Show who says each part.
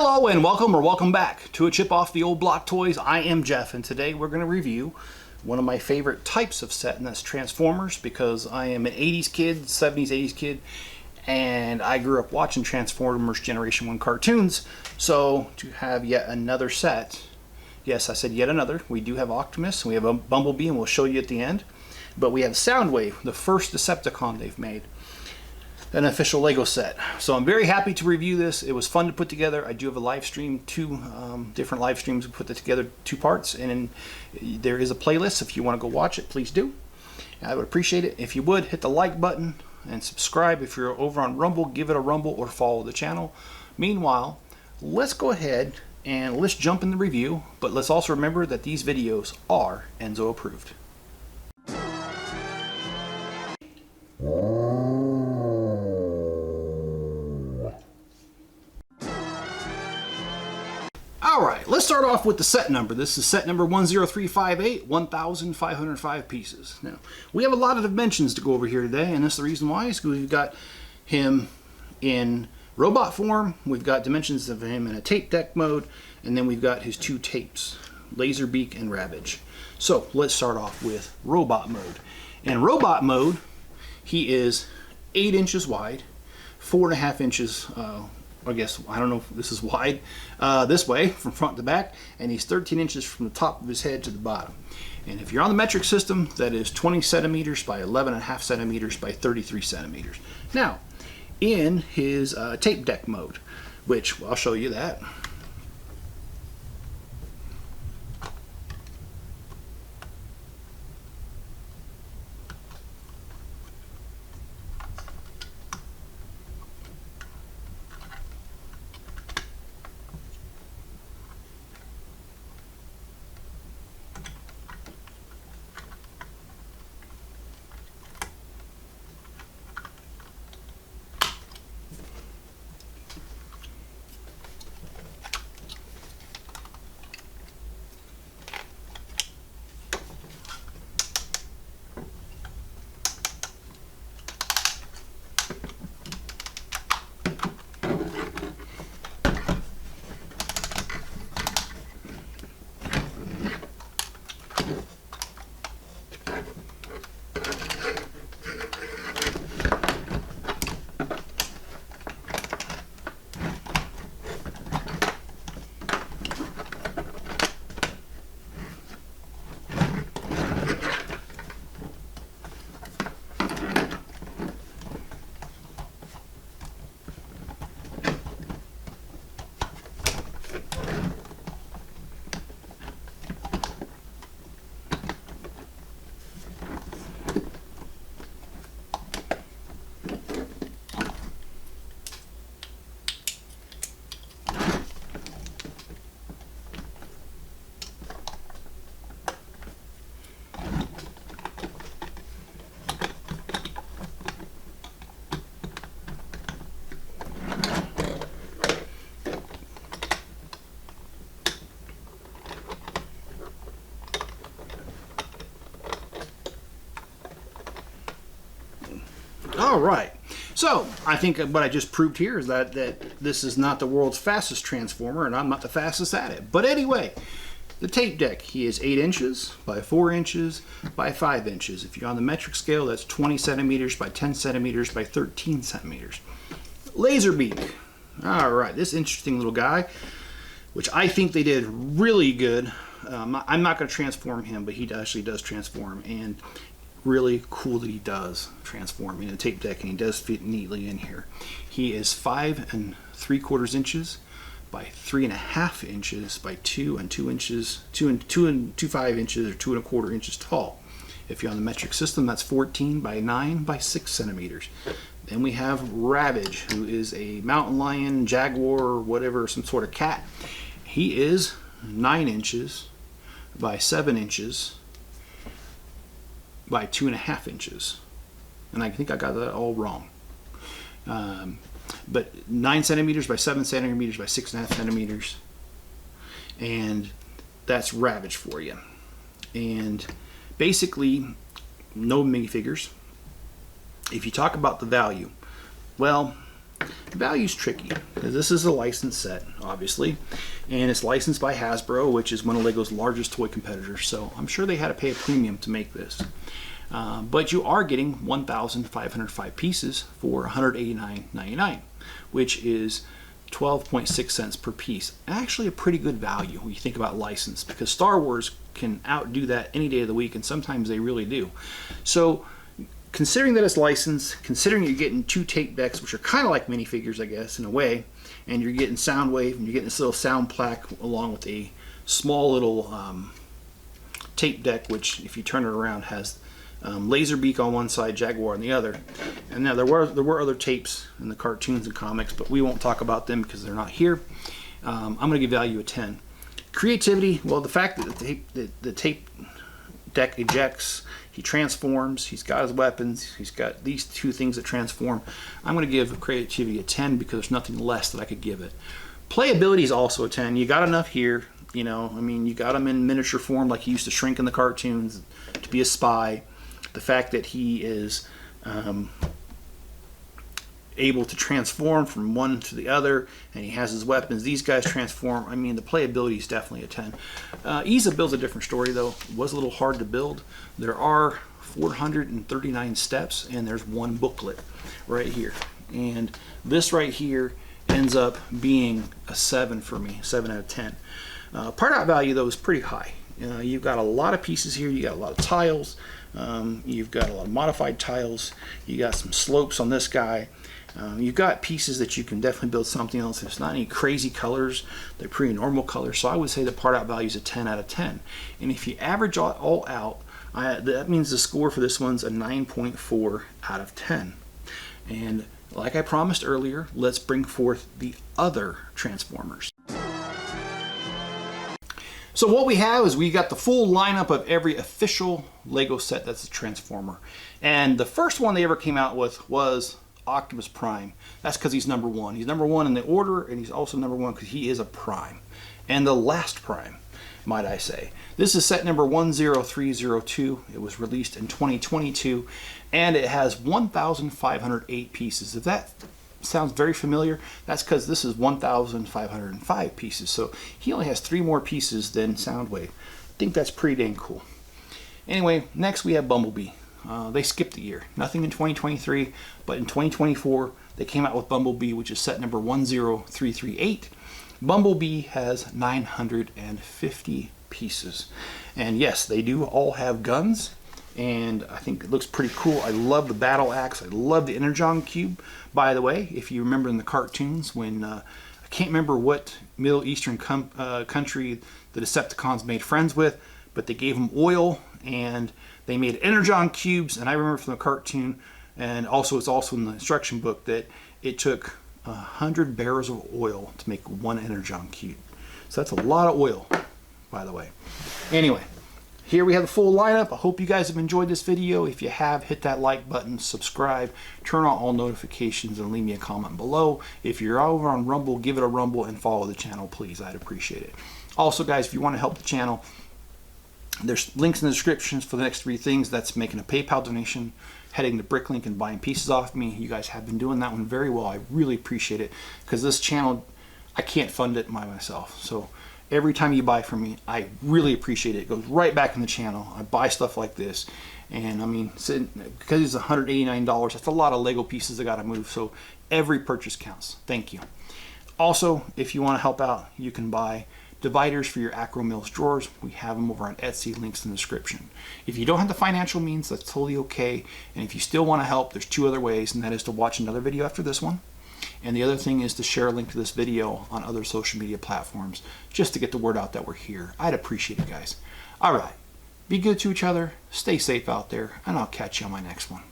Speaker 1: Hello and welcome back to a chip off the old block toys. I am Jeff, and today we're going to review one of my favorite types of set, and that's Transformers, because I am an 80s kid, 70s, 80s kid, and I grew up watching Transformers Generation 1 cartoons. So to have yet another set, yes, I said yet another. We do have Akro-Mils, and we have a Bumblebee, and we'll show you at the end. But we have Soundwave, the first Decepticon they've made. An official Lego set. So I'm very happy to review this. It was fun to put together. I do have a live stream, two different live streams. We put it together, two parts, and there is a playlist. If you want to go watch it, please do. I would appreciate it if you would hit the like button and subscribe. If you're over on Rumble, give it a rumble or follow the channel. Meanwhile, let's go ahead and let's jump in the review, but let's also remember that these videos are Enzo approved. Alright, let's start off with the set number. This is set number 10358, 1,505 pieces. Now, we have a lot of dimensions to go over here today, and that's the reason why. Is we've got him in robot form, we've got dimensions of him in a tape deck mode, and then we've got his two tapes, Laserbeak and Ravage. So, let's start off with robot mode. In robot mode, he is 8 inches wide, 4.5 inches I guess, I don't know if this is wide, this way, from front to back, and he's 13 inches from the top of his head to the bottom. And if you're on the metric system, that is 20 centimeters by 11.5 centimeters by 33 centimeters. Now, in his tape deck mode, which I'll show you that. All right, so I think what I just proved here is that this is not the world's fastest Transformer, and I'm not the fastest at it. But anyway, the tape deck, he is 8 inches by 4 inches by 5 inches. If you're on the metric scale, that's 20 centimeters by 10 centimeters by 13 centimeters. Laserbeak. All right, this interesting little guy, which I think they did really good. I'm not going to transform him, but he actually does transform, and really cool that he does transform in a tape deck, and he does fit neatly in here. He is 5 3/4 inches by 3.5 inches by 2 inches, 2.25 inches, or 2.25 inches tall. If you're on the metric system, that's 14 by 9 by 6 centimeters. Then we have Ravage, who is a mountain lion, jaguar, or whatever, some sort of cat. He is 9 inches by 7 inches by 2.5 inches, and I think I got that all wrong. But 9 centimeters by 7 centimeters by 6.5 centimeters, and that's Ravage for you. And basically, no minifigures. If you talk about the value, well, Value's tricky because this is a licensed set, obviously, and it's licensed by Hasbro, which is one of Lego's largest toy competitors, so I'm sure they had to pay a premium to make this. But you are getting 1,505 pieces for $189.99, which is 12.6 cents per piece. Actually a pretty good value when you think about license, because Star Wars can outdo that any day of the week, and sometimes they really do. So considering that it's licensed, considering you're getting 2 tape decks, which are kind of like minifigures, I guess, in a way, and you're getting Soundwave, and you're getting this little sound plaque along with a small little tape deck, which if you turn it around has Laserbeak on one side, Jaguar on the other. And now there were other tapes in the cartoons and comics, but we won't talk about them because they're not here. I'm going to give value a 10. Creativity, well, the fact that the tape deck ejects, he transforms, he's got his weapons, he's got these 2 things that transform. I'm going to give creativity a 10 because there's nothing less that I could give it. Playability is also a 10. You got enough here, you know, I mean, you got him in miniature form like he used to shrink in the cartoons to be a spy. The fact that he is able to transform from one to the other, and he has his weapons. These guys transform. I mean, the playability is definitely a 10. Ease of build's a different story, though. It was a little hard to build. There are 439 steps, and there's 1 booklet right here. And this right here ends up being a 7 for me, 7 out of 10. Part out value, though, is pretty high. You've got a lot of pieces here. You got a lot of tiles. You've got a lot of modified tiles. You got some slopes on this guy. You've got pieces that you can definitely build something else. There's not any crazy colors. They're pretty normal colors. So I would say the part out value is a 10 out of 10. And if you average all out, that means the score for this one's a 9.4 out of 10. And like I promised earlier, let's bring forth the other Transformers. So what we have is we got the full lineup of every official Lego set that's a Transformer. And the first one they ever came out with was Optimus Prime. That's because he's number 1. He's number 1 in the order, and he's also number 1 because he is a Prime. And the last Prime, might I say. This is set number 10302. It was released in 2022, and it has 1,508 pieces. If that sounds very familiar, that's because this is 1,505 pieces. So he only has 3 more pieces than Soundwave. I think that's pretty dang cool. Anyway, next we have Bumblebee. They skipped the year. Nothing in 2023, but in 2024 they came out with Bumblebee, which is set number 10338. Bumblebee has 950 pieces. And yes, they do all have guns, and I think it looks pretty cool. I love the battle axe. I love the Energon cube. By the way, if you remember in the cartoons when I can't remember what Middle Eastern country the Decepticons made friends with, but they gave them oil and they made Energon cubes. And I remember from the cartoon, and also it's also in the instruction book, that it took 100 barrels of oil to make 1 Energon cube. So that's a lot of oil, by the way. Anyway, here we have the full lineup. I hope you guys have enjoyed this video. If you have, hit that like button, subscribe, turn on all notifications, and leave me a comment below. If you're over on Rumble, give it a rumble and follow the channel, please. I'd appreciate it. Also, guys, if you want to help the channel, there's links in the descriptions for the next 3 things. That's making a PayPal donation, heading to Bricklink and buying pieces off me. You guys have been doing that one very well. I really appreciate it, because this channel, I can't fund it by myself. So every time you buy from me, I really appreciate it. It goes right back in the channel. I buy stuff like this, and I mean, because it's $189, that's a lot of Lego pieces I gotta move. So every purchase counts. Thank you. Also, if you want to help out, you can buy dividers for your Akro-Mils drawers. We have them over on Etsy, links in the description. If you don't have the financial means, that's totally okay. And if you still want to help, there's 2 other ways, and that is to watch another video after this one. And the other thing is to share a link to this video on other social media platforms, just to get the word out that we're here. I'd appreciate it, guys. All right, be good to each other, stay safe out there, and I'll catch you on my next one.